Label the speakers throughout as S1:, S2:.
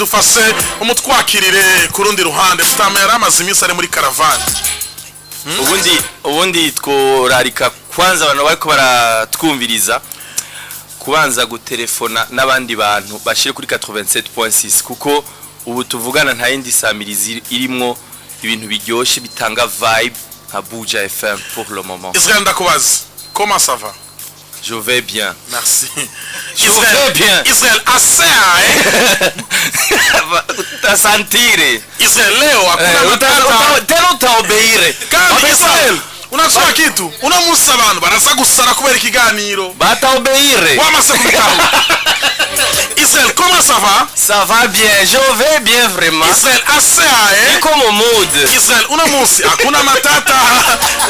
S1: dufase umutwakirire kurundi ruhande Mutama yaramaze iminsi ari muri caravane
S2: ubundi tworarika kwanza abantu bariko baratwumviriza kubanza gutelefona n'abandi bantu bashire kuri 87.6 kuko ubu tuvugana nta yindi samirizi irimwo ibintu biryoshe bitanga vibe nka Buja FM pour le moment.
S1: Israël ndakubaza comment ça va?
S2: Je vais bien.
S1: Merci.
S2: Je vais bien.
S1: Israël assez
S2: ta sentire.
S1: Israël leo hakuna
S2: tena utaobeire.
S1: Kandi Israël unasoma kitu unamusa abantu baraza gusara kubera ikiganiro
S2: bataobeire
S1: wamase kumtaho. Israël comment ça va?
S2: Ça va bien, je vais bien vraiment.
S1: Israël assez
S2: comme au mood.
S1: Israël unamusi hakuna matata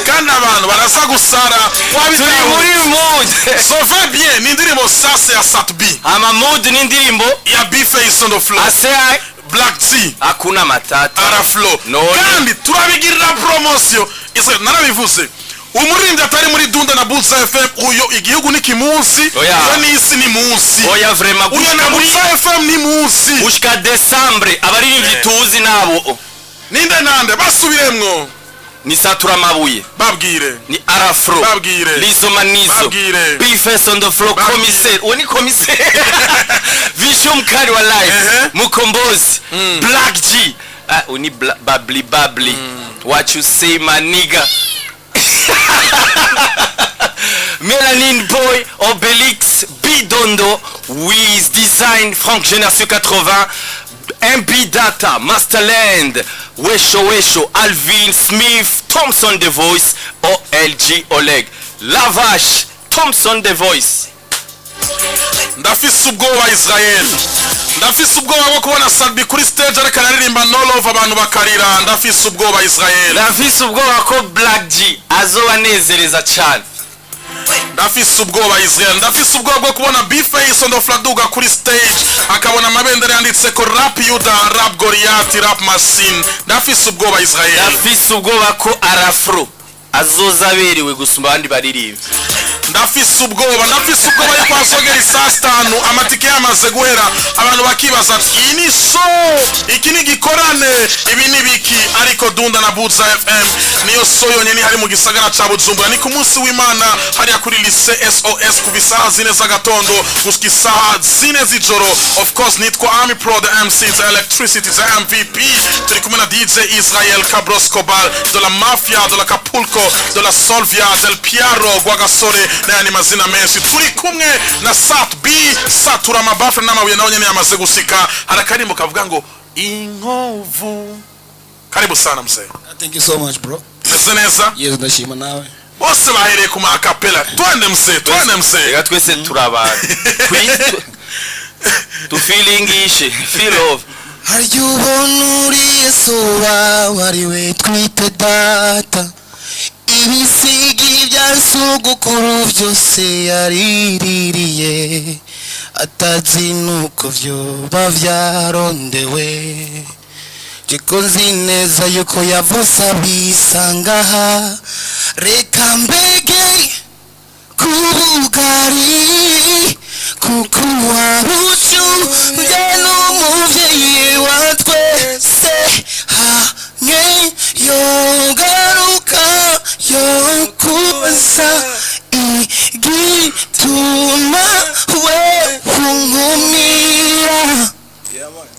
S1: kandi abantu baraza gusara
S2: wabitaho muri mood.
S1: So va bien nindirimo sase ya Satbi
S2: ama mood nindirimo
S1: ya B-Face on the floor
S2: assez
S1: Black T
S2: hakuna matata
S1: Araflo
S2: no
S1: kandi turabigirira promotion Israël narabivuze umurindi atari muri Dunda na Buza FM uyo igihugu nikimunsi yo nisi ni munsi
S2: oya vraiment
S1: uyo na Buza FM ni munsi
S2: ushika December abaririmbyi tuzi nabo
S1: ninde basubiremwo
S2: ni Satura Mabuye
S1: babwire
S2: ni Arafro
S1: babwire
S2: Lizomanizo
S1: babwire
S2: B-Face on the floor commissaire oni commissaire Vishum Kari wa live Mukombozi Black G oni babli what you say my nigga Melanin Boy Obelix Bidondo with design Frank Génération 80 MB Data Masterland Wesho Alvin Smith Thompson The Voice OLG Oleg Lavash Thompson The Voice.
S1: Ndafise ubwoba Israel ndafise ubwoba bwo kubona Salbi kuri stage ariko aririmba no love abantu bakarira ndafise ubwoba Israel
S2: ndafise ubwoba ko Black G azobanezereza cyane
S1: ndafise ubwoba Israel ndafise ubwoba bwo kubona B-Face on the Fladuga kuri stage akabona amabendera yanditse ko rap Yuda rap Goliath rap Machine ndafise ubwoba Israel
S2: ndafise ubwoba ko Arafro azozaberewe gusumba abandi baririmba
S1: ndafise ubwoba yuko azogera isastanu amatike yamaze guhera abantu bakibaza iyi ni iki ni gikorane ibi ni biki ariko Dunda na Buza FM niyo yonyene hari mu gisagara ca Bujumbura ni ku munsi w'Imana hari kuri lycée SOS ku bisaha 4 z'agatondo gushika isaha 4 z'ijoro of course nitwa Army Pro the MC the Electricity the MVP turi kumwe na DJ Israel Cabros Cobal de la Mafia de la Capulco de la Solvia del Piaro Guagasore na ni mazina menshi turi kumwe na Sat B Satura Mabafre n'amabuye nawe nyene yamaze gusika harakarimbo kavuga ngo inkovu karibu sana mzee.
S3: Thank you so much bro.
S1: Neza
S3: yes ndashima nawe
S1: bose bahereye ku makapela twende mzee
S2: reka twese turabana to feelingishe feel of
S3: ayubonuri Yesuwa wariwe twite data ibisigi byasugukuru byose yariririye atazi nuko vyo bavyarondewe Jikonzi neza yuko yavusa bisangaha reka mbege kubugari kukuwa bucu ngeno muvyeyi wa twese hamwe yogaruka yokuza igituma we kumumira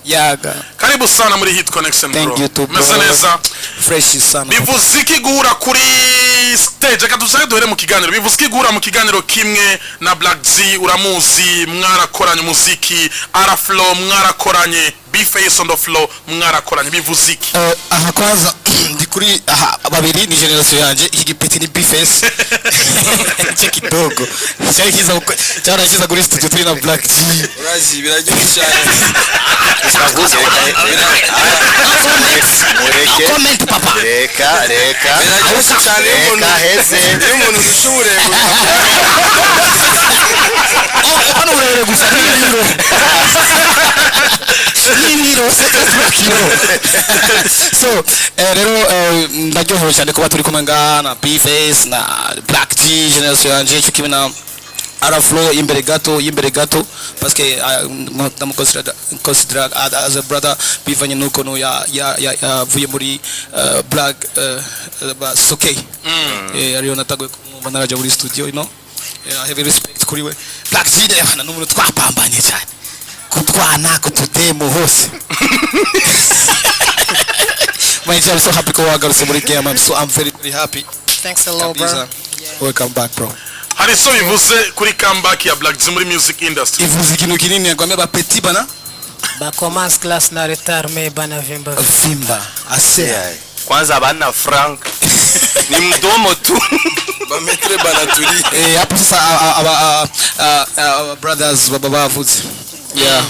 S3: yaga
S1: karibu sana muri Hit Connection bro. Meze neza
S3: fresh sana
S1: bivuze iki guhura kuri stage akadusaye duhere mu kiganiro bivuze iki guhura mu kiganiro kimwe na Black G uramuzi mwarakoranye umuziki Araflo mwarakoranye B-Face on the floor mwarakoranye bivuze iki
S3: aha kwanza ndi kuri aha babiri ni generation yanje iki gipeti ni B-Face Nikidogo cyarakiza kuri studio turi na Black G
S4: urazi biraryoshye cyane
S3: comment papa
S2: reka
S4: biraryoshye cyane umuntu ushure
S3: hano urere gusa n'ibiro so rero ndajyohora cyane kuba turi kumwe ngana B-Face na Black G generation yanje cyo kimwe na ara flow imbere gato parce que ndamu consider as a brother bivanye nuko no yavuye muri black okay ariyo natagwe kumubona muri studio I have respect kuri we Black Gene yana n'umuntu twapambanye cyane kutwana kutudemo hose my job so happy ko wagarutse muri game so I'm very very happy.
S5: Thanks a lot, bro. Yeah.
S3: Welcome back, bro.
S1: hari so bivuze kuri comeback ya Black Gene muri music industry
S3: ivuze ikintu kinini yagwame ba petit bana
S5: ba commence class na retard me bana vimba
S3: ase
S2: kwanza bana Frank ni mdomo tu
S4: ba metre bana turi
S3: hapo sasa aba brothers baba bavuze yeah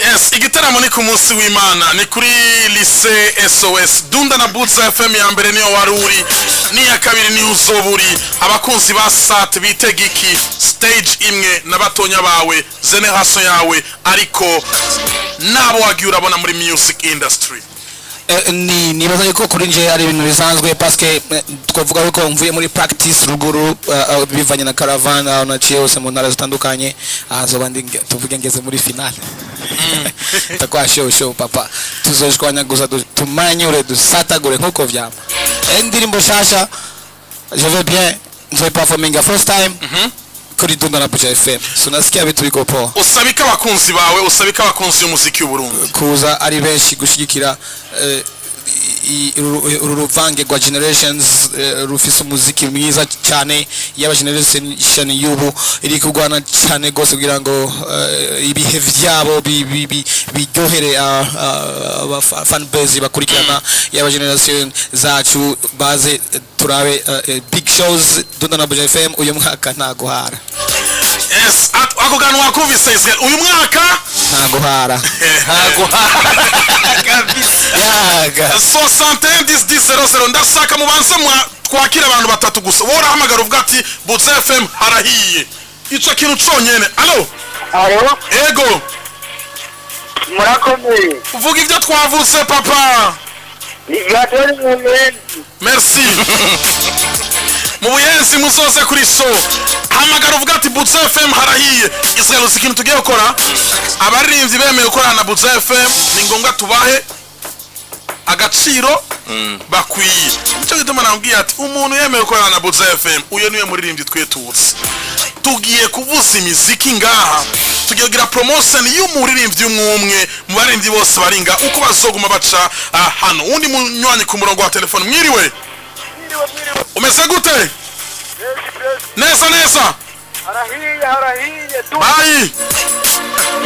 S1: yes igitaramo ni ku munsi w'Imana ni kuri lycée SOS Dunda na Butza FM ya mbere niyo waruri ni ya kabiri ni uzoburi abakunzi ba sat bitegiki stage imwe n'abatonya bawe generation yawe ariko nabo wagiye urabona muri music industry
S3: nibaza yuko kuri nje ari ibintu bisanzwe parce que twavuga yuko mvuye muri practice ruguru bivanye na caravan na Chelsea mu ntara zitandukanye ahazoba tuvuge ngeze muri finale takwa show papa tuzoshwanya gusa tumanyure dusatagure nkuko vyama indirimbo shasha je vais bien je vais performing the first time kuri Dunda na Butza FM so nasikia bitu biko po
S1: usabika abakunzi bawe usabika abakunzi y'umuziki w'Uburundi
S3: kuza ari benshi gushigikira uruvange rwa generations rufise umuziki mwiza cyane yaba generation y'ubu iri kugwana cyane gose kugira ngo ibihe vyabo biryohere fan base bakurikirana yaba generation zacu baze turabe big shows Dunda na Butza FM uyu mwaka ntaguhara.
S1: Yes, ako kantu wakumvise Israel uyu mwaka
S3: ntaguhara
S1: kabisa 61 ndashaka mubanze twakira abantu batatu gusa wora hamagara uvuga ati Butza FM harahiye ico kintu conyene allo ego
S6: murakomeye
S1: uvuga ivyo twavuze papa merci mu buyenzi muzoze kuri show hamagara uvuga ati Butza FM harahiye Israel ikintu tugiye gukora abaririmbyi bemeye gukorana na Butza FM ni ngombwa tubahe agaciro bakwiye cyo gituma nambwiye ati umuntu yemeye gukorana na Butza FM uyo niwe muririmbyi twetutse tugiye kuvuza imiziki ngaha tugiye kugira promotion y'umuririmbyi umwe mu baririmbyi bose baringa uko bazoguma baca hano undi munywanyi ku murongo wa telefone mwiriwe umeze gute neza
S6: harahiye
S1: bayi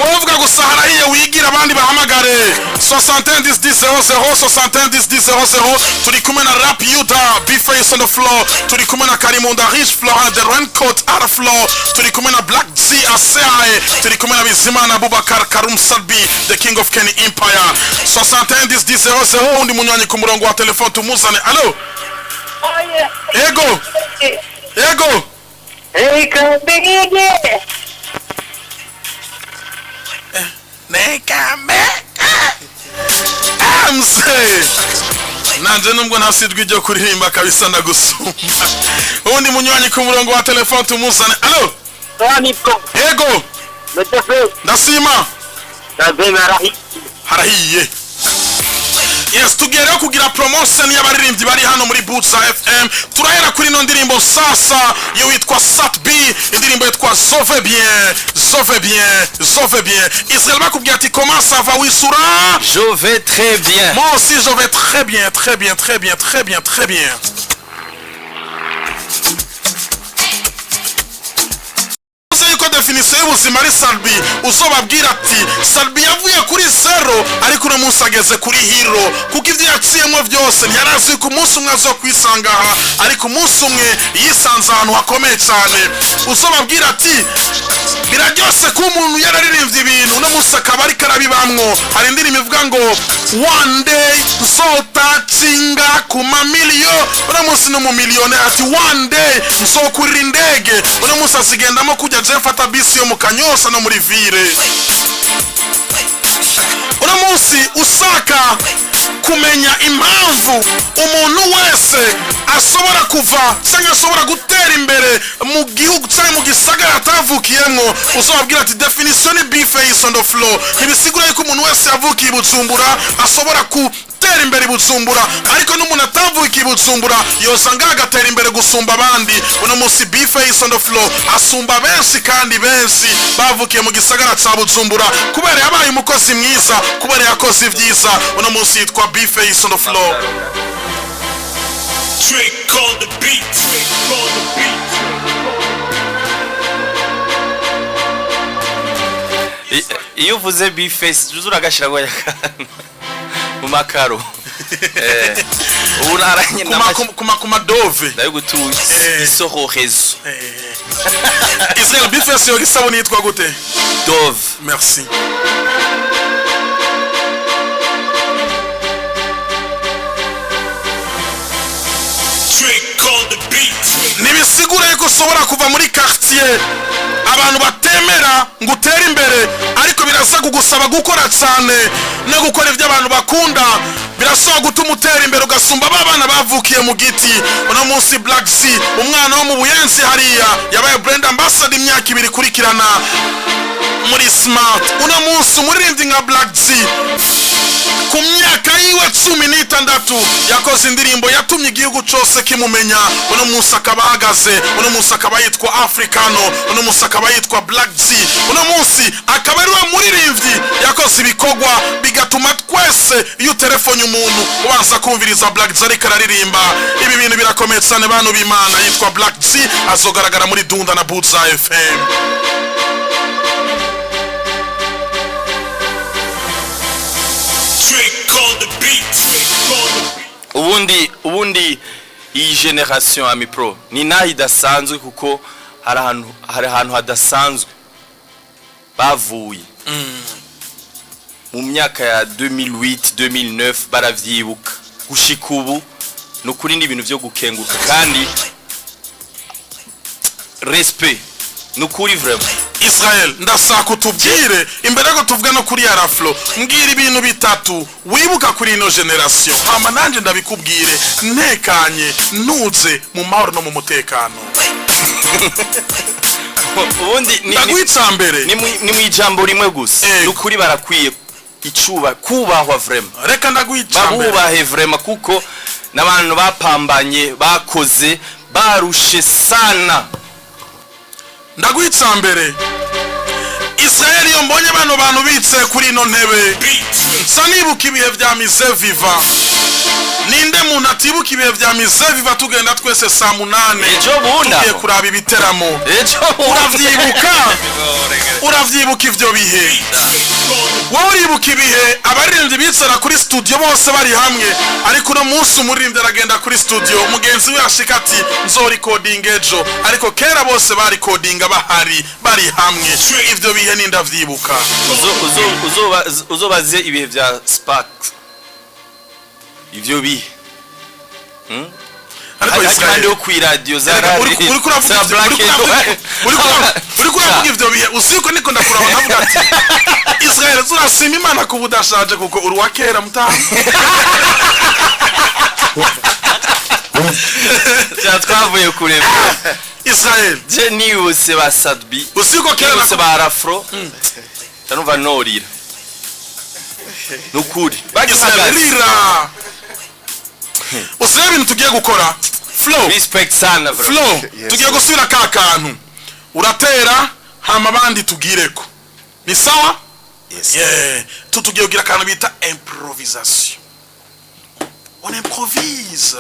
S1: wovuga gusa harahiye wigira abandi bahamagare 711000 turi kumwe na Rap Yuda B-Face on the floor turi kumwe na Karimunda Rich Florent the Raincoat Ara floor turi kumwe na Black G ACAE turi kumwe na Bizimana Abubakar Karum Salbi the King of Kenny Empire 711000 undi munywanyi ku murongo wa telefone tumuzane allo ego nanje nubwo ntasidwe ibyo kuririmba kabisa ndagusumba undi munywanyi ku murongo wa telefone tumuzane allo ego ndasima harahiye yes tugere kugira promotion y'abaririmbyi bari hano muri Butza FM turahera kuri no ndirimbo sasa yo witwa Sat B indirimbo yitwa Zove bien Israel bakubwiye ati comment ça va wisura
S2: je vais très bien
S1: moi aussi je vais très bien definition y'ubuzima ari Salbi uzobabwira ati Salbi yavuye kuri 0 ariko no munsi ageze kuri hero kuko ivyo yaciyemo byose ntiyarazi ku munsi umwe azo kwisanga aha ariko umunsi umwe yisanze ahantu hakomeye cyane uzobabwira ati biraryose ko umuntu yararirimbye ibintu no munsi akaba ari karabibamwo hari indirimbo ivuga ngo one day zotacinga ku mamiliyoni uno munsi no mu miliyoni ati one day nzokurira indege uno munsi asigendamo kujya jefata bisi yo mu Kanyosa no muri ville uno munsi usaka kumenya impamvu umuntu wese ashobora kuva cyangwa ashobora gutera imbere mu gihugu cyangwa mu gisagara atavukiyemo. Uzababwira ati definition ni be face on the floor. Ntibisigura yuko umuntu wese yavukiye Bujumbura ashobora gutera imbere Bujumbura, ariko n'umuntu atavukiye Bujumbura yosanga agatera imbere gusumba abandi. Uno munsi be face on the floor asumba benshi kandi benshi bavukiye mu gisagara cya Bujumbura kubera yabaye umukozi mwiza, kubera yakoze ibyiza. Uno munsi yitwa be face on the floor.
S7: Trick on the beat. Trick on the beat.
S2: Iyo uvuze be face juzura gashirago yakana mu makaro unaranye
S1: kuma dove
S2: ndayo gutuye isoko rezo
S1: Israel be face yo gisabuni yitwa gute?
S2: Dove.
S1: Merci. Nibisigura yuko ushobora kuva muri quartier abantu batemera ngo utere imbere, ariko birasa kugusaba gukora cyane no gukora ibyo abantu bakunda. Birashobora gutuma utera imbere ugasumba abana bavukiye mu giti. Uno munsi Black C umwana wo mu Buyenzi hariya yabaye brand ambassador imyaka 2 kurikirana muri Smart. Uno munsi umuririmbyi nka Black C ku myaka yiwe 16 yakoze indirimbo yatumye igihugu cyose kimumenya. Uno munsi akaba ahagaze, uno munsi akaba yitwa Africano, uno munsi akaba yitwa Black C. Uno munsi akaba ari wa muririmbyi yakoze ibikorwa bigatuma twese iyo telefone umuntu ubanza kumviriza Black C ariko araririmba. Ibi bintu birakomeye cyane bantu b'Imana. Yitwa Black C azogaragara muri Dunda na Buza FM.
S2: ubundi iyi generation Ami Pro ni nahi dasanzwe kuko hari ahantu hadasanzwe bavuye mu myaka ya 2008 2009 baravyibuka gushika ubu no kuri n'ibintu byo gukenguka kandi respect no kuri vraiment.
S1: Israel ndashaka utubwire imbere ko tuvuga no kuri Araflo, mbwira ibintu bitatu wibuka kuri ino generation hama nanje ndabikubwire ntekanye nuze mu mahoro no mu mutekano.
S2: Ubundi ni mu ijambo rimwe gusa n'ukuri barakwiye icuba kubahwa vraiment.
S1: Reka ndagwicambere
S2: babubahe vraiment kuko n'abantu bapambanye bakoze barushe sana.
S1: Ndagwicambere Israel yo mbonye bano bantu bitse kuri ino ntebe sanibuka ibihe vya mise viva. Ninde muntu atibuka ibihe vya mise viva tugenda twese saa 8
S2: ejo bunda
S1: tugiye kuraba ibiteramo uravyibuka ivyo bihe. Wowe uribuka ibihe abaririmbyi bitsera kuri studio bose bari hamwe, ariko no munsi umuririmbyi aragenda kuri studio umugenzi we ashika ati nzo recording ejo, ariko kera bose bari recordinga bari hamwe. Ivyo bihe nindavyibuka.
S2: Uzobaze ibihe vya Spark ivyo bihe ariko kandi yo kwi radio za radio
S1: uri kuravuga ivyo bihe usiko niko ndakuraba navuga ati Israel zurasima Imana ku budashaje kuko uri wa kera mutaha.
S2: Twavuye kure
S1: Israel
S2: je niwose ba Sadbi
S1: usiko kera
S2: niwose ba Arafro tanumva norira nukuri
S1: bagisabirira usebe ibintu tugiye gukora flow
S2: respect sana
S1: flow tugiye gusubira ka kantu uratera hama bandi tugireko ni sawa.
S4: Yes.
S1: Tugiye kugira kantu bita improvisation. On improvise.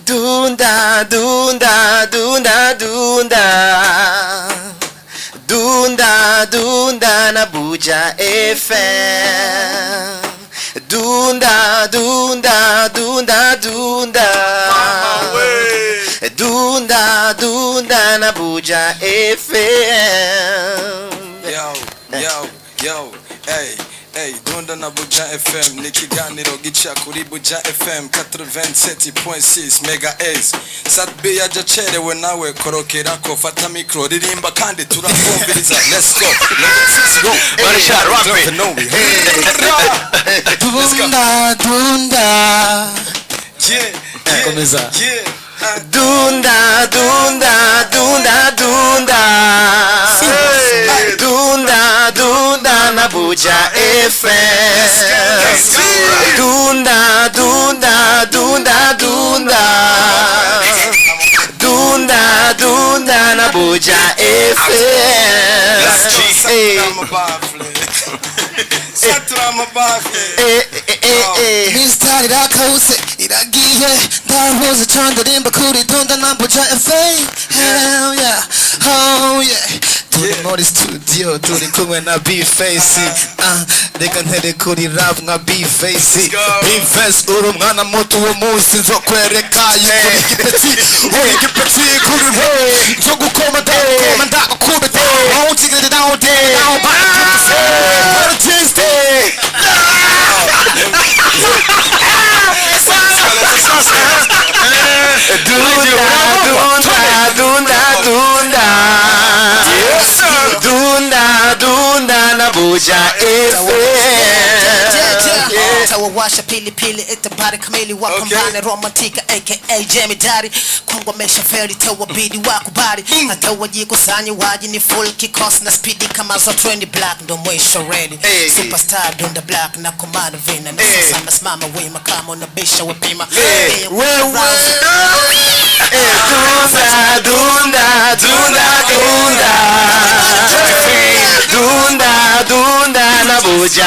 S8: Dunda dunda dunda dunda dunda dunda na Buja FM. Dunda dunda dunda dunda dunda dunda na Buja FM.
S4: Yo Yo, hey, Dunda na Buja FM, Nikiganiro gicha kuri Buja FM 87.6 Mega S. Satbi yajacherewe nawe korokerako fata mikro ririmba kandi turakumviriza. Let's go. Let's go.
S2: Barisha rap it.
S3: Dunda.
S4: Yeah.
S3: Komeza.
S4: Yeah.
S8: Dunda, dunda, dunda, dunda. Hey. Dunda, dunda na Buja FM. Dunda, dunda, dunda, dunda. Dunda, dunda na Buja FM.
S4: Saturama bafle.
S3: Started out close, iragiye ndahuze cyane rimba kuri Dunda na Buja FM. Hell yeah, oh yeah. Turi muri studio, turi kumwe na B-Face. Reka ntere kuri rap nka B-Face. B-Face uri umwana muto wo munsi nzo kwereka y'igipeti. Igipeti kuri we. Nzo gukoma ndakukubita. Won't you get it down there? Down back to the floor. Tuesday.
S8: Dunda na Buja
S5: Tawawasha pili pili itabari kamili wapambane romantika aka Jamie Daddy Kongwa mesha feri tawabidi wakubali Atawajikusanya waji ni full kikosi na speedy kama za trendy black ndo mwisho ready Superstar Dunda Black na komanda vina na sana smama wima kama unabisha wepima
S8: Dunda na Buja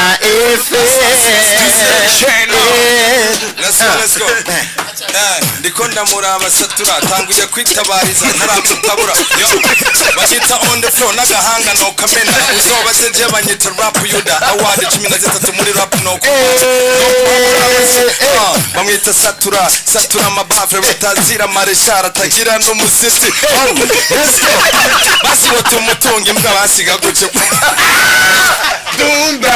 S4: Let's go. Ndiko ndamuraba satura tanguye kwitabariza ntaramutabura. Banyita on the floor nagahanga no kamena uzobaze je banyita rap yuda award 13 muri rap no. Bamwita satura mabafre bitazira mareshara tagira no musisi. Basi watumutunga imbwa basiga guce.
S8: Dunda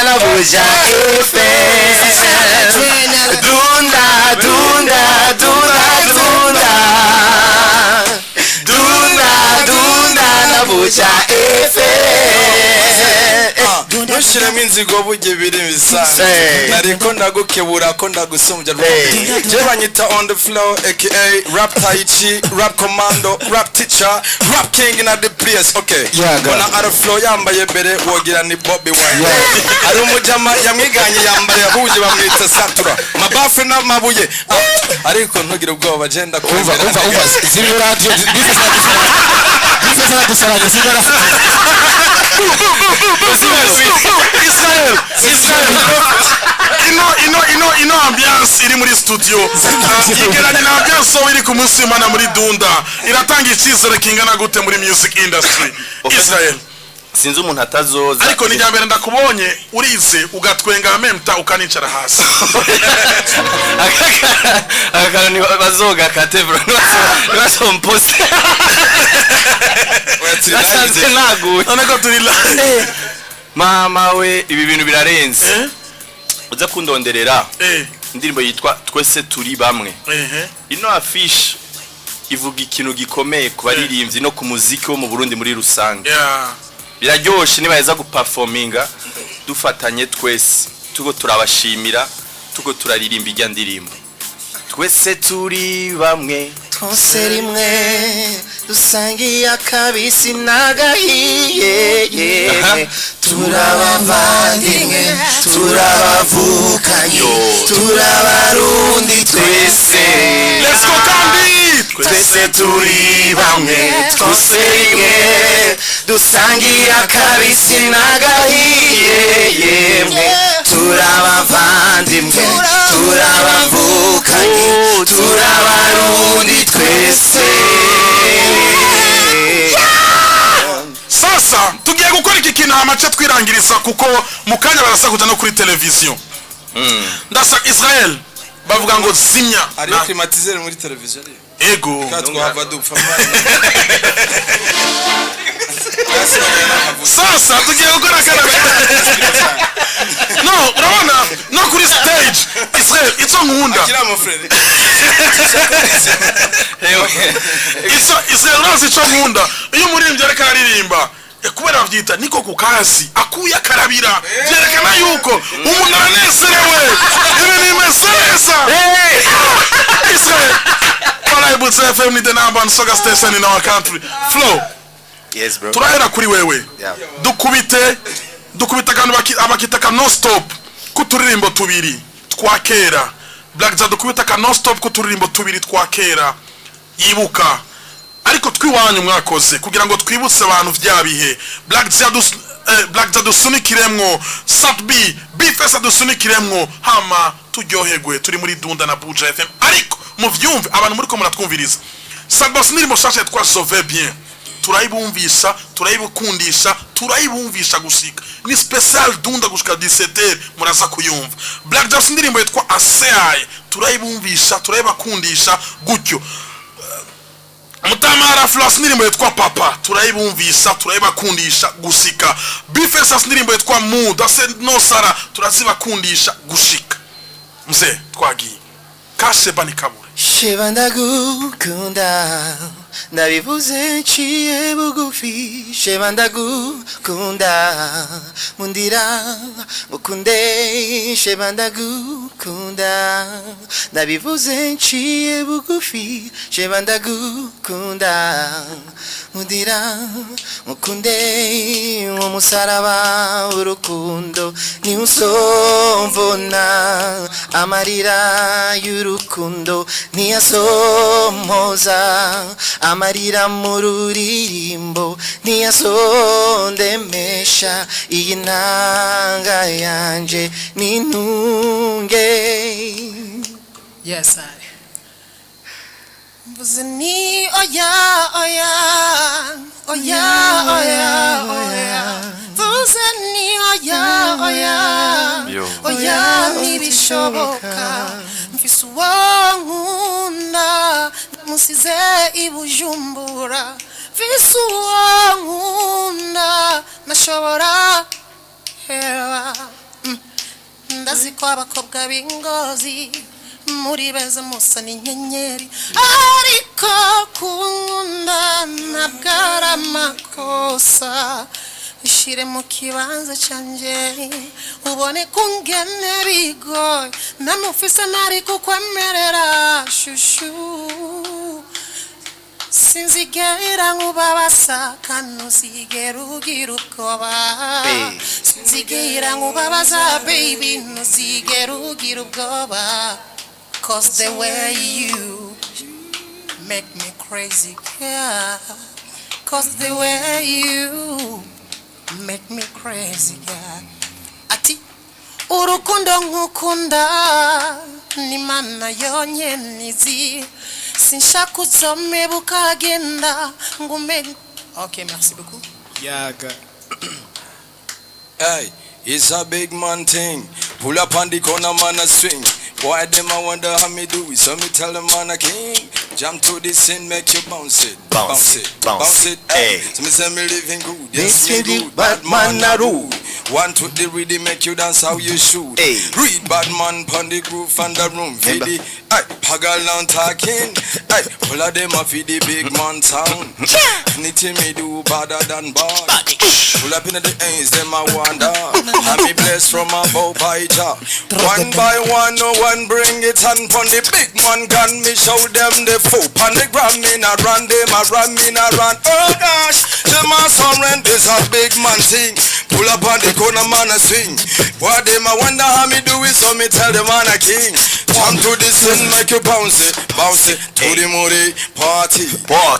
S8: na Buja FM. Dunda na Buja FM.
S4: Nushiremo inzigo buje biri bisanzwe nariko ndagukebura ko ndagusumbya je banyita on the floor aka rap taichi rap commando rap teacher rap king na the place okay bona ara flow yambaye mbere wogira ni Bobby Wine ari umujama yamwiganye yambaye buje bamwita satura mabafu na mabuye ariko ntugire ubwoba agenda kumva
S3: zimwe radio
S1: ino ambiance iri muri studio igeranye na ambiance iri ku munsi w'Imana muri Dunda iratanga icyizere kingana gute muri music industry Israel
S2: sinzi umuntu atazoza
S1: ariko ni nyambere ndakubonye urize ugatwenga memta ukanicara hasi
S2: akakana ni bazoga katevro basomposte watanze naguye
S1: nako turi
S2: mama we ibi bintu birarenze uza kundonderera indirimbo yitwa twese turi bamwe ino affiche ivuga ikintu gikomeye ku baririmbyi no ku muziki wo mu Burundi muri rusange biraryoshe nibayeza guperforminga dufatanye twese tugo turabashimira tugo turaririmba ijya ndirimbo twese turi bamwe
S8: twose rimwe dusangiye akabisi nagahiye turabavandimwe turabavukanye turabarundi twese
S1: let's go kandi
S8: twese turi bamwe twose rimwe dusangiye akabisi nagahiye yemwe turabavandimwe turabavukanye turabarundi twese
S1: sasa tugiye gukora iki kintu amace twirangiriza kuko mukanya barasakuza no kuri televiziyo ndasa Israel bavuga ngo zimya
S4: ari climatiser muri televiziyo
S1: ego
S4: katwava dupfa
S1: sasa tugiye gukora no urabona no kuri stage Israel icyo nkunda
S4: kira mo frere
S1: Israel urazi icyo nkunda iyo umuririmbyi ariko aririmba kubera bavyita niko kukazi akuya karabira byerekana yuko umuntu aranezerewe ibi nimeze neza Israel Paraibuts FM ni the number one soga station in our country flow.
S8: Yes bro.
S1: Turahera kuri wewe.
S8: Yeah.
S1: Dukubita kantu abakitaka no stop kuturirimbo tubiri twakera. Black za dukubita ka no stop kuturirimbo tubiri twakera. Yibuka. Ariko twiwanyu mwakoze kugira ngo twibutse abantu vyabihe. Black za dusunikiremwo Sat B Fesa dusunikiremwo hama turyoherwe turi muri Dunda na Buja FM. Ariko muvyumve abantu muri ko muratwumviriza. Sabas nirimo shashe twa sauver bien. Turayibumvisha, turayibukundisha, turayibumvisha gushika. Ni special Dunda gushika 17h muraza kuyumva. Black Jazz ndirimbo yitwa ACI. Turayibumvisha, turayibakundisha gutyo. Mutamara Flas ndirimbo yitwa Papa. Turayibumvisha, turayibakundisha gushika. Bifesas ndirimbo yitwa Mood, ase no Sara, turazibakundisha gushika. Mzee twagiye. Kashe bani kabure.
S8: Sheba ndagukunda nabivuze nciye bugufi sheba ndagukunda mundira mukunde sheba ndagukunda nabivuze nciye bugufi sheba ndagukunda mundira mukunde umusaraba urukundo ni usomvona amarira y'urukundo ni asomoza amarira mururirimbo ni asondemesha iyi nanga yanje ni ntunge.
S5: Yes, I. Mvuzini oya oya oya oya oya Mvuzini oya oya oya nibishoboka mfise uwankunda musize ibujumbura mfise uwankunda nashobora hewa ndaziko abakobwa b'ingozi muri beza musa n'inyenyeri ariko kunkunda ntabwara amakosa ishire mu kibanza canje ubone kungene bigoye namufise nari kukwemerera shushu sinzigera nkubabasa kanuzigera ugira ubwoba sinzigera nkubabaza baby ntuzigera ugira ubwoba cause the way you make me crazy yeah cause the way you make me crazy yeah ati urukundo nkukunda ni mana yonyene izi sinshaka uzome bukagenda ngume. Okay, merci beaucoup.
S3: Yaga.
S4: Hey, it's a big man thing. Pull up on the corner, man, a swing. Boy, them I wonder how me do it. So me tell them man a king. Jump to the scene, make you bounce it, bounce it, bounce it. Hey, so me say me living good. Yes, me good. Bad man a rude. One to the rhythm, make you dance how you should. Hey, read bad man pon the groove and the room. Feed the, hey, pagal on talking. Hey, pull of them a feed the big man sound. Anything me do better than bad. Pull up in the ends, them I wonder. Have me blessed from above by Jah. One by one, no one bring it and pon the big man gun. Me show them the fool. Pon the gram me not run, them a run me not run. Oh gosh, them a surrender is a big man thing. Pull up on the corner, man a swing. What them I wonder how me do it, so me tell them man a king. Jump to the scene, make you bounce it to the moody party.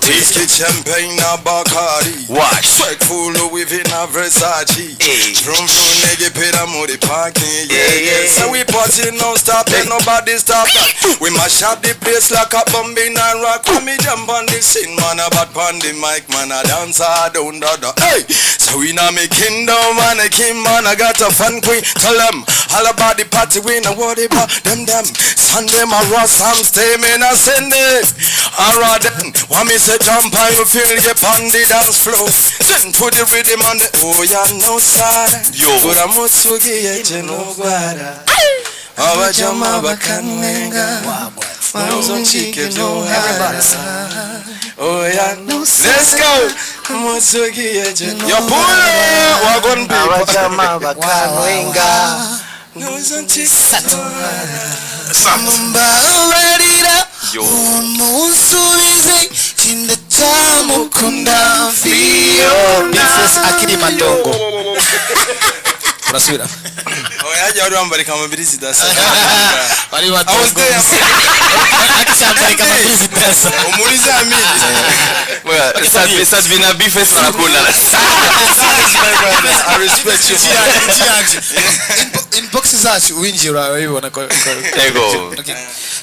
S4: Whiskey, champagne, a Bacardi.
S8: Wash.
S4: Swag full of within a Versace. From nigga pay the moody parking. Yeah. So we party non stop and nobody stop that. We mash up the place like a bombing and rock. When me jump on the scene, man a bad pon the mic, man a dancer down the. Hey, so we now me kingdom, man a king, man I got a fun queen. Tell them all about the party, we know what about them. Send them a Ross, I'm staying a send it. Alright then, want me say jump and you feel you on the dance floor. Then to the rhythm and the oh ya no sara. Ura mutsugi yeje no gwara. Abajama bakanwenga. Mwanzo chike no hara. Oh yeah, let's go. Mutsugi yeje no. Yo pull wagon people.
S8: Abajama bakanwenga.
S4: Mwanzo chike no hara.
S8: Mumbabarira umusubize kinda cyamukunda fiyo
S3: Bifes akiri mandongo. Turasubira.
S4: Oya wari wambarika amabiri zidasa.
S3: Bari batongo. Akishambarika amabiri zidasa.
S4: Umuri zamini.
S2: Well, ça devient un Bifes à la bonne.
S4: I respect you.
S3: Inbox zacu winjira urabibona ko.
S2: Ego.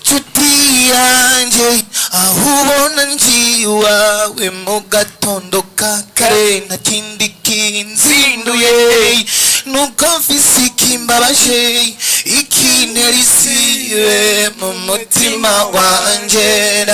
S8: Chuti yanje ahubona njiwawe mu gatondo ka kare na kindi kinzinduye nuko mfise ikimbabaje ikinerisiwe mu mutima wanje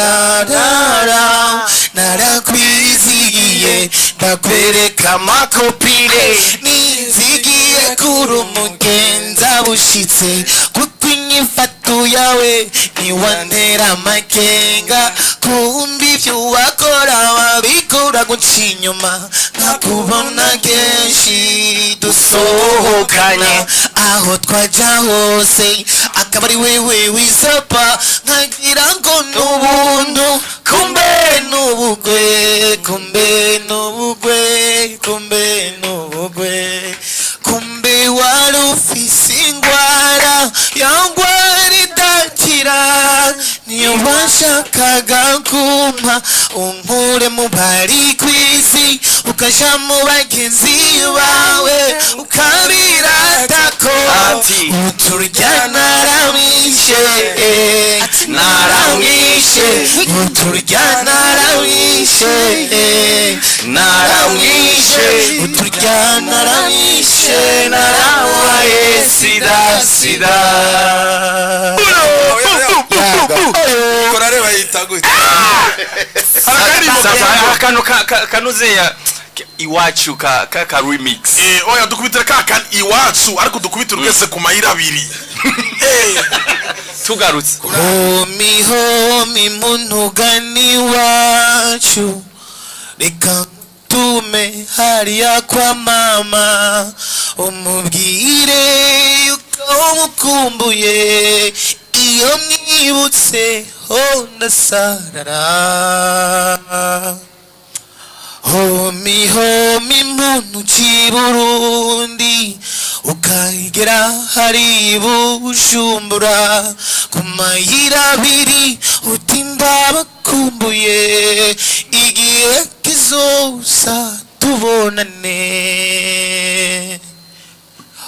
S8: narakwizigiye ndakwereka amakopine nizigiye kuri umugenza bushitse kuko inyifato yawe niwantera amakenga kumbi ibyo wakora wabikora guca inyuma nkakubona kenshi dusohokanye aho twaja hose akaba ari wewe wisopa nkagira ngo n'ubuntu kumbe n'ubugwe kumbe n'ubugwe kumbe n'ubugwe kumbe wari ufise ingwara yangwara idakira niyo washakaga kumpa unkure mu bari kw'isi ukaja mu bagenzi bawe ukabiratako uturya naramwishe uturya naramwishe uturya naramwishe narawaye sida
S4: korare bayita gute
S2: Akano kanuze ya iwacu ka remix.
S1: Oya dukubitira ka iwacu ariko dukubitira urwese ku mayira abiri.
S2: Tugarutse.
S8: Homi munugani wacu reka tume hariya kwa mama umubwire yuko mukumbuye iyo mwibutse ho ndasarara. Homi muntu Burundi ukagera hari Bujumbura ku mayira abiri uti ndabakumbuye igihe kizoza tubonane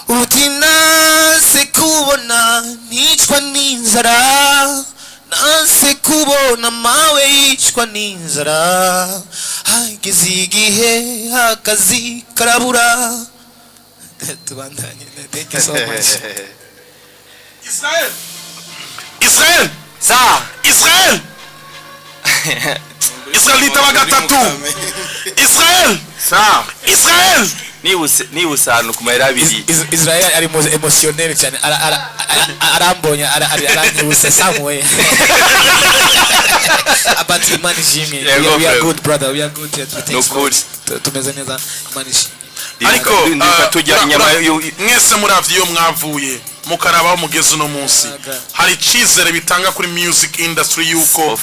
S8: uti nase kubona nicwa n'inzara nase kubona mawe yicwa n'inzara hageze igihe akazi karabura. Tubandanye. Thank you so much.
S1: Israel litaba gatatu. Israel
S2: nibuse ahantu ku mayira abiri.
S3: Israel ari emotionel cyane arambonya aranyibuse somewhere. But Imana ishimwe. We are good brother, we are good.
S2: No good.
S3: Tumeze neza Imana ishimwe.
S1: Ariko tujya inyama mwese muravye iyo mwavuye mukarabaho mugeze uno munsi hari cizere bitanga kuri music industry yuko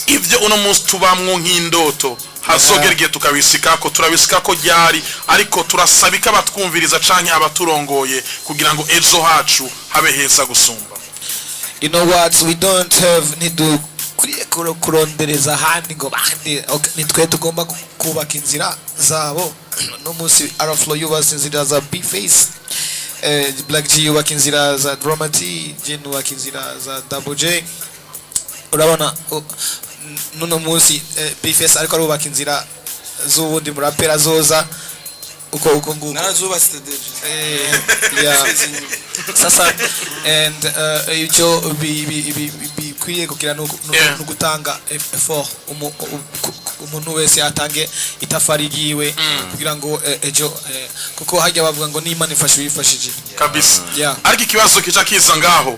S1: ivyo uno munsi tubamwo nk'indoto hazogergiye tukabisikako turabisikako ryari ariko turasabika abatwumviriza canke abaturongoye kugira ngo ejo hacu habe heza gusumba.
S3: You know what, we don't have need kurondereza handi ngo bandi nitwe tugomba kubaka inzira zabo no munsi Araflow yubatse inzira za B-Face, Black G yubaka inzira za Dramati, Jin yubaka inzira za Double J. Urabona nuno munsi B-Face ariko arubaka inzira z'ubundi murapera zoza uko nguko
S4: narazubatse
S3: yeah sasa and icyo dukwiye kugira no
S1: Yeah.
S3: gutanga effort umuntu wese yatange itafari yiwe kugira ngo ejo kuko hajya bavuga ngo n'Imana ifashe uyifashije
S1: kabisa.
S3: Yeah.
S1: Ariko ikibazo kica kiza ngaho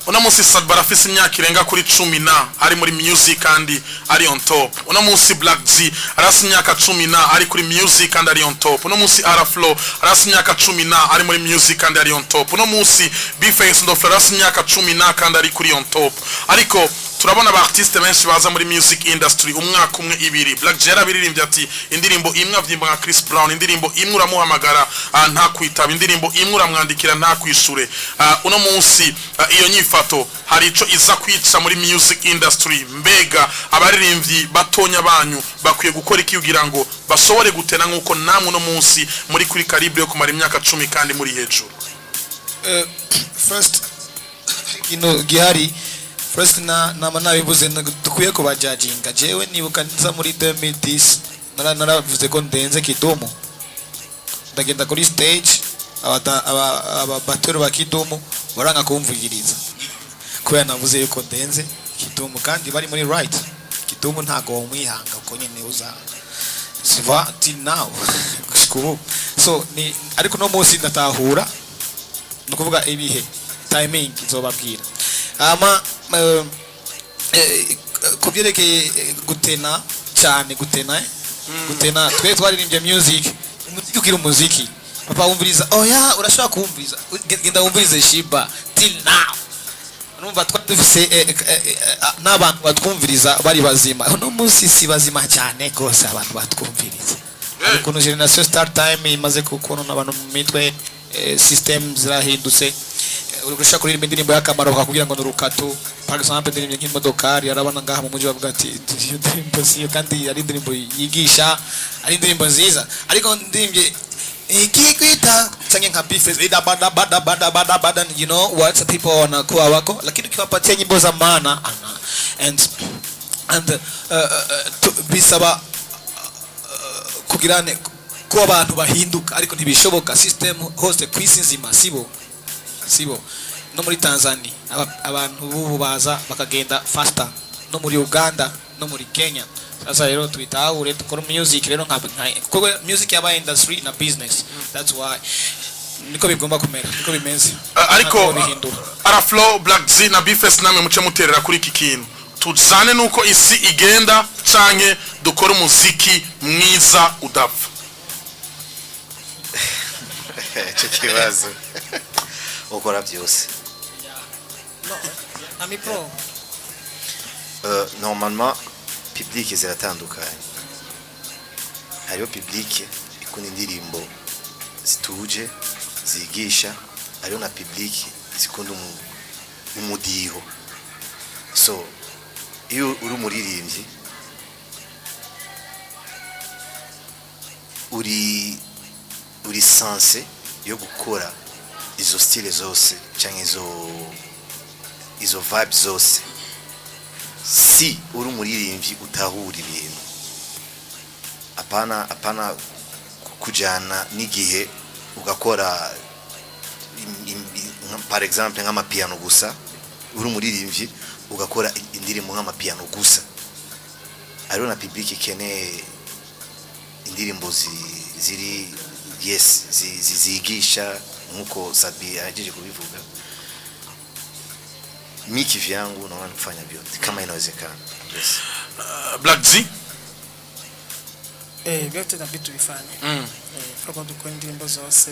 S1: uno munsi Sad barafise imyaka irenga kuri 10 ari muri music kandi ari on top. Uno munsi Black Z arasi imyaka 10 ari kuri music kandi ari on top. Uno munsi Araflow arasi imyaka 10 ari muri music kandi ari on top. Uno munsi B-Face Ndoflo arasi imyaka 10 kandi ari kuri on top. Ariko turabona aba artiste benshi baza muri music industry umwaka umwe ibiri. Black Z yarabiririmbye ati indirimbo imwe avyimba nka Chris Brown, indirimbo imwe uramuhamagara nta kwitaba, indirimbo imwe uramwandikira nta kwishure. Uno munsi iyo nyifato hari ico iza kwica muri music industry. Mbega abaririmbyi batonya banyu bakwiye gukora iki kugira ngo bashobore gutena nkuko namwe uno munsi muri kuri calibre yo kumara imyaka 10 kandi muri hejuru?
S3: First gihari first nama nabivuze dukwiye kubajajinga. Jewe nibuka nza muri 2010 naravuze ko ndenze Kidumu, ndagenda kuri stage aba batero ba Kidumu baranga kumvugiriza kubera navuze yuko ndenze Kidumu kandi bari muri right. Kidumu ntago umwihanga uko nyene uza siva till now kushikuru. So ni ariko no munsi ndatahura no kuvuga ibihe timing izobabwira ama kubyerekeye gutena cyane gutena twe twaririmbye music ukira umuziki papa wumviriza oya urashobora kumviriza genda wumvirize Shiba till now numva twadufise n'abantu batwumviriza bari bazima. No munsi si bazima cyane gose abantu batwumviriza ariko no generation start time imaze kukono n'abantu mu mitwe system zirahindutse. Urashaka kuririmba indirimbo y'akamaro kugira ngo nurukato par exemple indirimbo nk'imodokari arabana ngaha mu mujyi bavuga ati iyo ndirimbo siyo kandi ari indirimbo yigisha ari indirimbo nziza ariko ndirimbye ikikwita sange nka B-Face bada you know what people wanakuwa wako lakini ukiwapatia nyimbo za maana and bisaba kugirane ko abantu bahinduka ariko ntibishoboka system hose kwisi nzima sibo no muri Tanzania abantu bubu baza bakagenda faster no muri Uganda no muri Kenya. Sasa rero twitahure dukora music rero nka kuko music yaba industry na business. That's why niko bigomba kumera niko bimeze
S1: ariko Araflow Black Z na B-Face namwe muce muterera kuri iki kintu tuzane nuko isi igenda canke dukora umuziki mwiza udapfa.
S8: Kibazo ukora byose
S5: Ami pro
S8: normalement public ziratandukanye. Hariho public ikunda indirimbo zituje zigisha, hariho na public zikunda umudiho. So iyo uri umuririmbyi uri sense yo gukora izo style zose cyangwa izo vibes zose. Si uri umuririmbyi utahura ibintu apana kujana n'igihe ugakora par exemple nk'amapiano gusa. Uri umuririmbyi ugakora indirimbo nk'amapiano gusa. Ariho na public ikeneye indirimbo ziri yes zigisha nkuko Sabi ajeje kubivuga. Miki vyangu naona kufanya vyote kama inawezekana. Yes.
S1: Black Z
S5: vyote na vitu bifanye fuko dukora indirimbo zose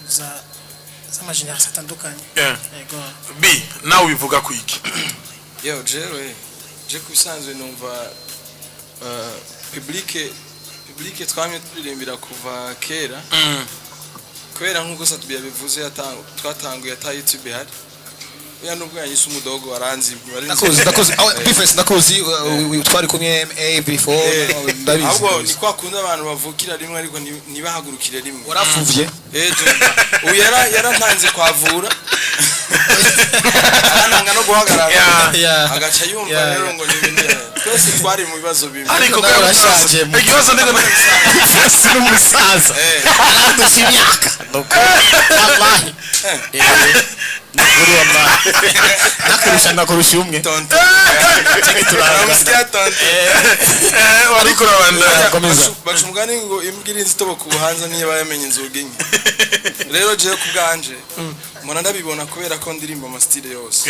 S5: za majenerasi atandukanye.
S1: Yego B nawe bivuga ku iki?
S4: Yo je kubisanzwe numva public twamye turirimbira kuva kera kwera nkuko Satubya bivuze twatanguye ata YouTube hari ya nubwo yanyise umudogo waranzi
S3: ndakoze B-Face ndakoze twari kumwe before ndabizi
S4: ahubwo ni kwa kunda abantu bavukira rimwe ariko nibahagurukire rimwe
S3: warafuvye
S4: uyu yarantanze kwavura ananga no guhagarara agaca yumva rero ngo n'ibindi twese twari mu bibazo bimwe
S1: ariko
S3: barashaje
S1: ikibazo ndego
S3: si n'umusaza arandusha imyaka wallahi nakuri wallahi nakurusha umwe
S4: tonto turamusikia tonto
S1: ariko urabandanya
S4: bacu mugani ngo imbwira inzitobo ku buhanza niyo bayamenye inzuga inke rero je ku bwanje mbona ndabibona kubera ko ndirimba ama style yose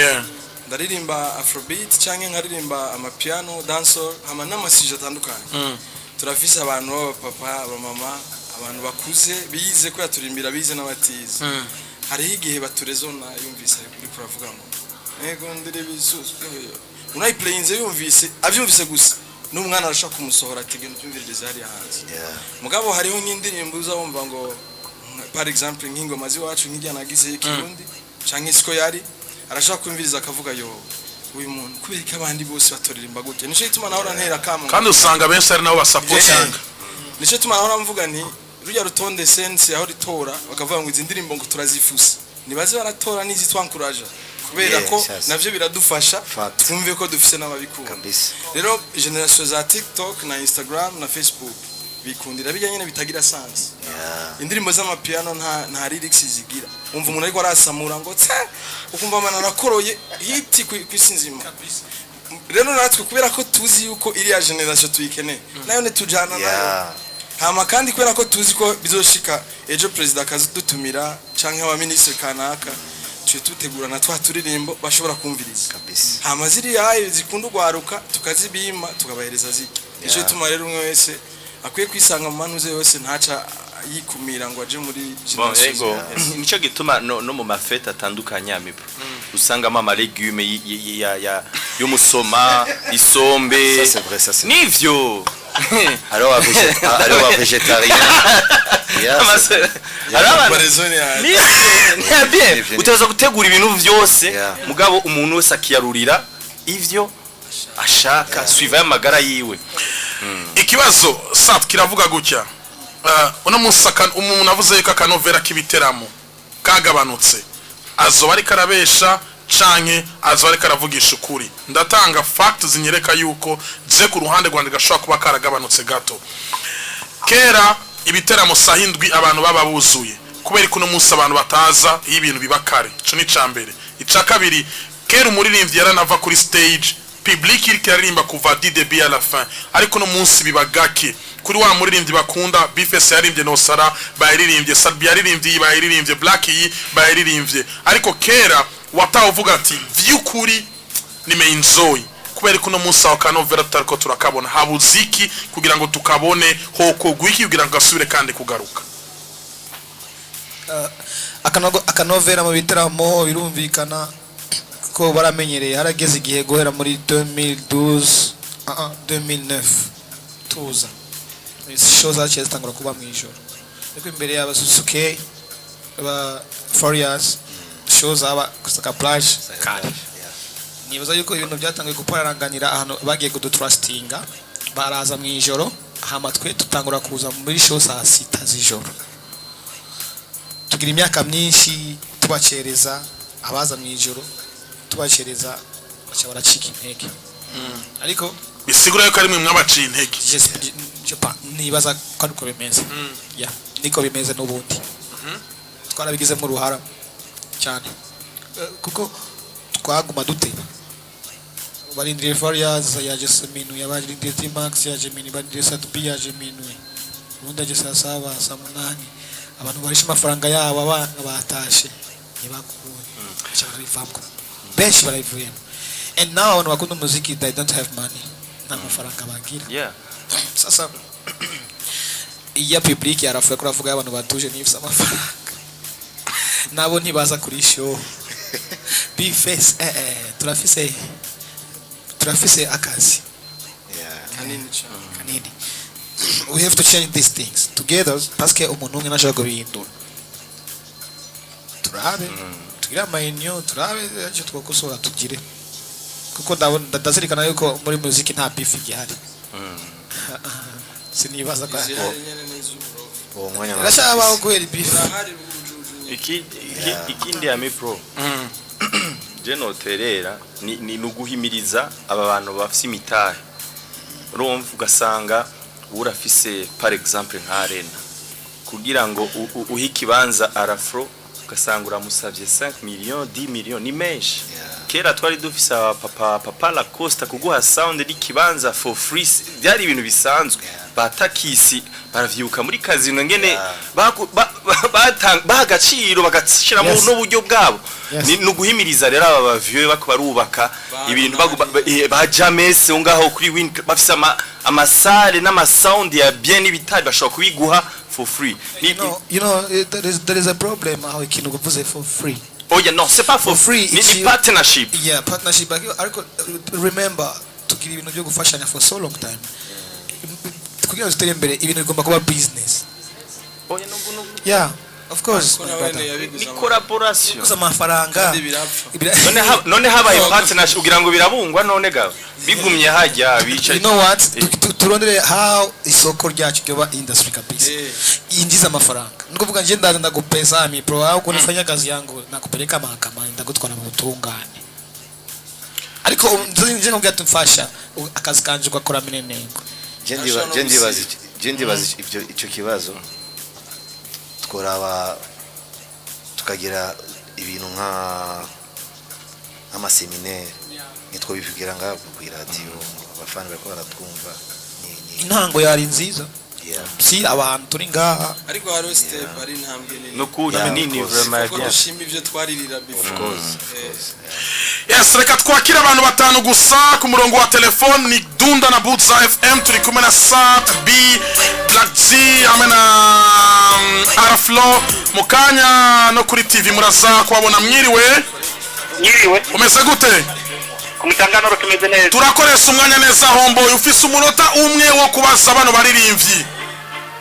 S4: ndaririmba afrobeat canke nkaririmba amapiano dancehall hama n'amasije atandukanye turafise abantu b'abapapa abamama abantu bakuze bize ko yaturimbira bize n'abatize hariho igihe baturezona yumvise kuri kuravuga ngo ego ndire bisusu unayiplayinze yumvise avyumvise gusa n'umwana arashaka kumusohora ati genda cyumviririze hari hanze mugabo hariho nk'indirimbo uzabumva ngo par exemple nk'ingoma ziwacu nk'ijya nagize ikirundi canke isko yari arashaka kumviriza akavuga yo uyu muntu kubera ko abandi bose batoririmba gutya nico ituma naho rantera kamo
S1: kandi usanga benshi ari nabo basupportinga
S4: nico ituma naho ramvuga nti rujya rutonde sense aho ritora bakavuga ngo izi ndirimbo ngo turazifuse nibaze baratora nizi twankuraje kubera ko navyo biradufasha twumve ko dufise n'ababikunda rero generation za TikTok na Instagram na Facebook bikundira bijya nyene bitagira sense indirimbo z'amapiano nta lyrics zigira umva umuntu ariko arasamura ngo ukumva amana nakoroye hiti kwisinzima rero natwe kubera ko tuzi yuko iriya generation tuyikeneye nayo ne tujana nayo hama kandi kubera ko tuzi ko bizoshika ejo president akazutumira canke aba ministre kanaka tuje tutegura na twa turirimbo bashobora kumviriza hama ziri yayo zikunda gwaruka tukazibima tukabahereza ziki ico tuma rero umwe wese akwiye kwisanga mu manuze yose ntaca yikumira ngo aje muri
S2: ego nico gituma no mu mafete atandukanye amibro usanga mama legume yo musoma isombe nivyo
S8: alors un végétarien
S2: utaza gutegura ibintu vyose mugabo umuntu wese akiyarurira ivyo ashaka suiva y'amagara yiwe
S1: ikibazo sat kiravuga gutya uno musaka umuntu avuze yuko akanovera kibiteramo kagabanutse azoba ari karabesha canke azoba ari karavugisha ukuri ndatanga fact zinyereka yuko ze ku ruhande rwanda gashobora kuba karagabanutse gato kera ibiteramo sahindwi abantu baba buzuye kubera ko no munsi abantu bataza iyo ibintu bibakare ico ni cambere ica kabiri kera umuririmbyi yaranava kuri stage public iri karirimba kuva du début à la fin ariko no munsi bibagake kuri wa muririmbyi bakunda Bifes yaririmbye no Sara bayiririmbye Sabi yaririmbye bayiririmbye Black yi bayiririmbye ariko kera watawuvuga ati vyukuri nimeenjoy kubera ko no munsi wa kanovera tutariko turakabona habuziki kugira ngo tukabone hoko gwiki kugira ngo gasubire kandi kugaruka
S3: akanovera mu bitaramo birumvikana ko baramenyereye harageze igihe guhera muri 2012 2009 tuza shows zacu zitangura kuba mu ijoro ariko imbere y'abasusuke ba Farias shows aba kusaka plage kandi nibaza yuko ibintu byatangiye guparanganira ahantu bagiye kudutrustinga baraza mu ijoro hamatwe tutangura kuza muri shows saa 6 z'ijoro tugira imyaka myinshi tubacereza abaza mu ijoro tubacereza bacha baracika intege ariko
S1: bisigura yuko ari mwe mwabaciye intege
S3: nibaza ko ariko bimeze niko bimeze n'ubundi twarabigize mu ruhara cyane kuko twaguma duteba barindiriye Farias yaje seminu yabarindiriye T-Max yaje mini barindiriye Satupi yaje minwe ubundi aje saa 7 saa 8 abantu barisha amafaranga yabo abana batashe ntibakuye cyane rivamko benshi barayivuyemo and now abantu bakunda umuziki they don't have money nta mafaranga bagira sasa iya public yarafuye kuravuga y'abantu batuje n'ifisa amafaranga nabo ntibaza kuri show Bifes turafise akazi kanini we have to change these things together parce que umuntu umwe nashaka kubihindura turabe tugira amainyo turabe cyo twakosora tugire kuko ndazirikana yuko muri muziki nta beef igihari sinibaza kwa
S8: uwo mwanya
S3: nashabaho kweli beef
S2: ikindi ya mipro je noterera ni nuguhimiriza aba bantu bafise imitahe urumva ugasanga urafise par exemple nka arena kugira ngo uhikibanza arafro ugasanga uramusavye 5 millions 10 millions ni menshi kera twari dufise papa la costa kuguha sound n'ikibanza for free byari ibintu bisanzwe batakisi baravyuka muri kazino ngene bagaciro bagashira mu n'uburyo bwabo ni guhimiriza rero aba bavyo bako barubaka ibintu bajamese ngaho kuri win bafise amasale n'amasound ya bien ibitari bashobora kubiguha for free.
S3: You know there is a problem how ikintu kuvuze for free.
S2: Oh yeah, no, c'est pas for free. Ni partnership.
S3: Yeah, partnership. Ariko remember tugira ibintu byo gufashanya for so long time. Kugira uzitere imbere ibintu bigomba kuba business.
S2: Oh yeah, no.
S3: Yeah, of course.
S2: Ni collaboration.
S3: Kuza amafaranga.
S2: None habaye partnership ugira ngo birabungwa none gawe. Bigumye hajya bica.
S3: You know what? Turondere how isoko ryacu ryoba industry kabisa. Injiza amafaranga. Nikuvuga nje ndaza kupesa mi pro au kunifanya kazi yangu na kupeleka mahakamani ndagutwara mu butungane. Ariko nje ngomba tumfasha akazi kanje gukora minenengo.
S8: Jendi bazi icyo kibazo tworaba tukagira ibintu nk'amaseminaire nitwo bivugira ngaho ku radio abafana bako baratwumva
S3: intango yari nziza si abantu turi ngaha
S4: ariko hari step ari ntambwe nini
S2: no kuri nini vraiment bien
S4: gushima ivyo twaririra before
S8: of course
S1: yes reka twakira abantu batanu gusa ku murongo wa telefone ni Dunda na Butza FM turi kumwe na Sat B Black G amena Araflo mukanya no kuri TV muraza kwabona mwiriwe umeze gute
S6: kumitangano rukimeze neza
S1: turakoresha umwanya neza hombo ufise umunota umwe wo kubaza bano baririmbyi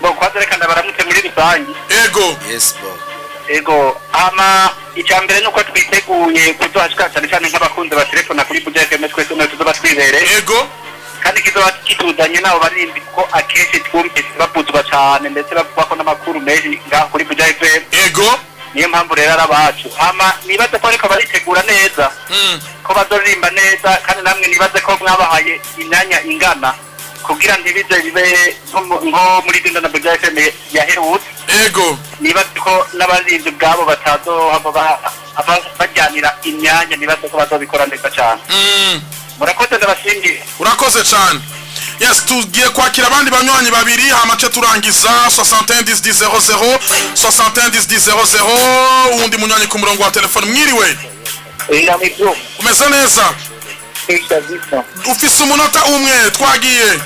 S6: bo kwazereka ndabaramutse muri rusangi
S1: ego
S8: yes bro
S6: ego ama icyambere nuko twiteguye kuzohashika cyane nk'abakunze ba telefone kuri budget FM twese no tuzoba twibere
S1: ego
S6: kandi kizoba kituzanye nabo baririmbyi ko akenshi twumvise bapuzwa cyane ndetse bako n'amakuru menshi ngaho kuri budget FM
S1: ego
S6: niyo mpamvu rero arabacu ama nibaze ko ariko baritegura neza ko bazoririmba neza kandi namwe nibaze ko mwabahaye imyanya ingana kugira ndibize bibe nko muri Dunda na Budget FM yaherutse
S1: ego
S6: nibaze ko n'abarinzi bwabo batazohava bajyanira imyanya nibaze ko bazobikora neza cyane murakoze ndabashimye
S1: urakoze cyane yes tugiye kwakira abandi banywanyi babiri hamace turangiza 611000 611000 undi munywanyi ku murongo wa telefone mwiriwe
S6: ngamibyo
S1: umeze neza ufise umunota umwe twagiye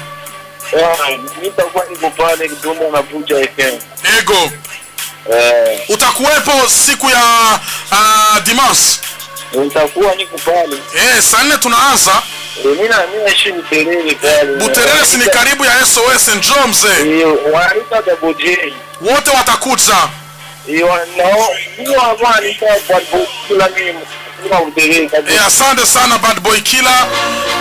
S6: nitakuwa niko pale Dunda na Budget FM
S1: ego utakuwepo siku ya dimanche
S6: nitakuwa niko pale
S1: saa 4 tunaanza
S6: mimi naishi Buterere pale
S1: Buterere si ni karibu ya SOS njoo mzee
S6: wanaita double J
S1: wote watakuja
S6: nao hiyo amani kwa kila mimi
S1: asante sana Bad Boy Killer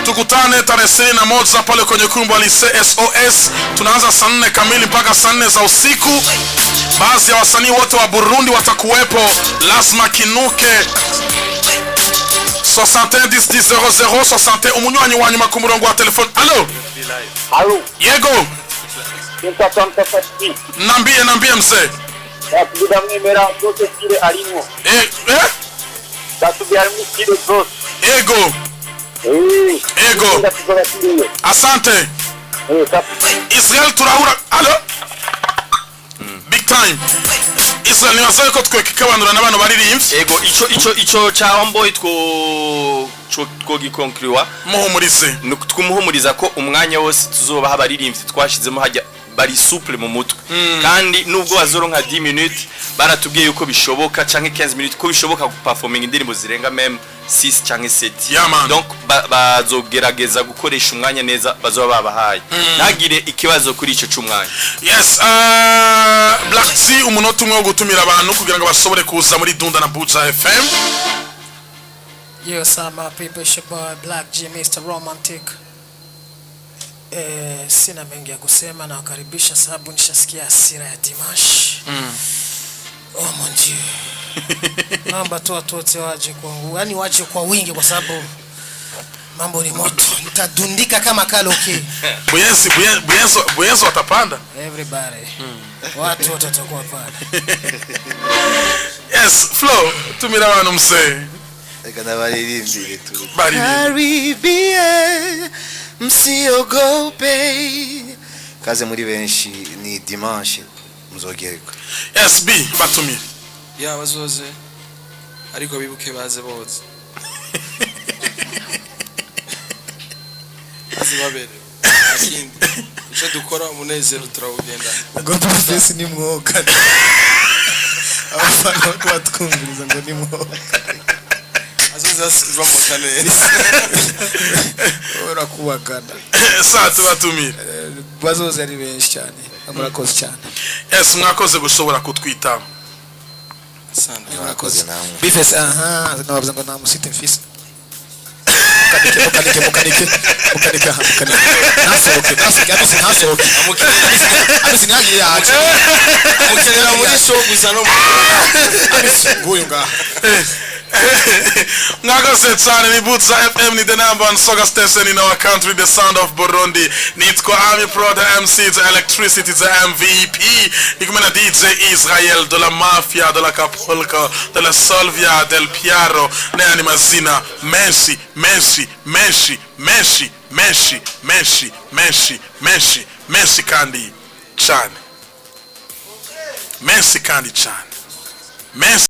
S1: tukutane tarehe 21 pale kwenye kumbi wa lycée SOS tunaanza saa 4 kamili mpaka saa 4 za usiku baadhi ya wasanii wote wa Burundi watakuwepo lazima kinuke 611000 60 umunywanyi wa nyuma ku murongo wa telefone allo yego nambie mzee
S6: Tukuda mwemera zote kile alimo Tatubiari mkile zote
S1: ego asante Israel turahura allo big time Israel nibazaye ko twekikabanura n'abantu baririmbye
S2: ego ico cha homboy two gikonkriwa
S1: muhumurize
S2: twumuhumuriza ko umwanya wose tuzoba habaririmbye twashizemo hajya bari souple mu mutwe kandi nubwo bazoronka 10 minutes baratubwiye yuko bishoboka canke 15 minutes ko bishoboka performing indirimbo zirenga meme 6 canke 7 donc bazogerageza gukoresha umwanya neza bazoba babahaye ntagire ikibazo kuri ico cy'umwanya
S1: yes Black T umunota umwe wo gutumira abantu kugira ngo bashobore kuza muri Dunda na Budget FM
S5: yes my people Shaboy Black G Mr Romantic sina mengi ya kusema na wakaribisha sababu nishasikia hasira ya Dimash oh mon dieu naomba tu watu wote waje kwangu yani waje kwa wingi kwa sababu mambo ni moto, nitadundika kama kaloke.
S1: Buyenzi watapanda.
S5: Everybody. Watu watatakuwa pale.
S1: Yes, Flo, tumira abantu mse.
S8: Reka nabaririmbire tu.
S5: Caribbean, msiogope.
S8: Kaze muri benshi ni dimanche muzogereka.
S1: Yes, B, batumire.
S4: Ya bazoze. Ariko bibuke baze boze. Azibabere. Akindi. Icyo dukora umunezero turawugenda.
S5: Ngo profesi ni mwoka. Abafana batwumviriza ngo ni mwoka.
S4: Azoza mu kanere.
S5: Ora kubagana.
S1: Satu batumire.
S5: Bazoze ari benshi cyane. Murakoze cyane.
S1: Yes, mwakoze gushobora kutwita.
S4: Asante.
S8: Murakoze namwe.
S5: Bifes nabavuze ngo namusite mfise. Mukanike. Nasohoke. Abisi nyagiye yaje.
S4: Mukenera muri show gusa no.
S5: Abisi nguyu ngaha.
S1: Mwakoze cyane ni Butza FM ni the number one soga station in our country, the sound of Burundi. Nitwa Ami Pro, the MC, the electricity, the MVP. Nikumena DJ Israel, de la Mafia, de la Capolca, de la Solvia, del Piaro. Nani mazina, Menshi kandi cyane. Menshi kandi cyane. Menshi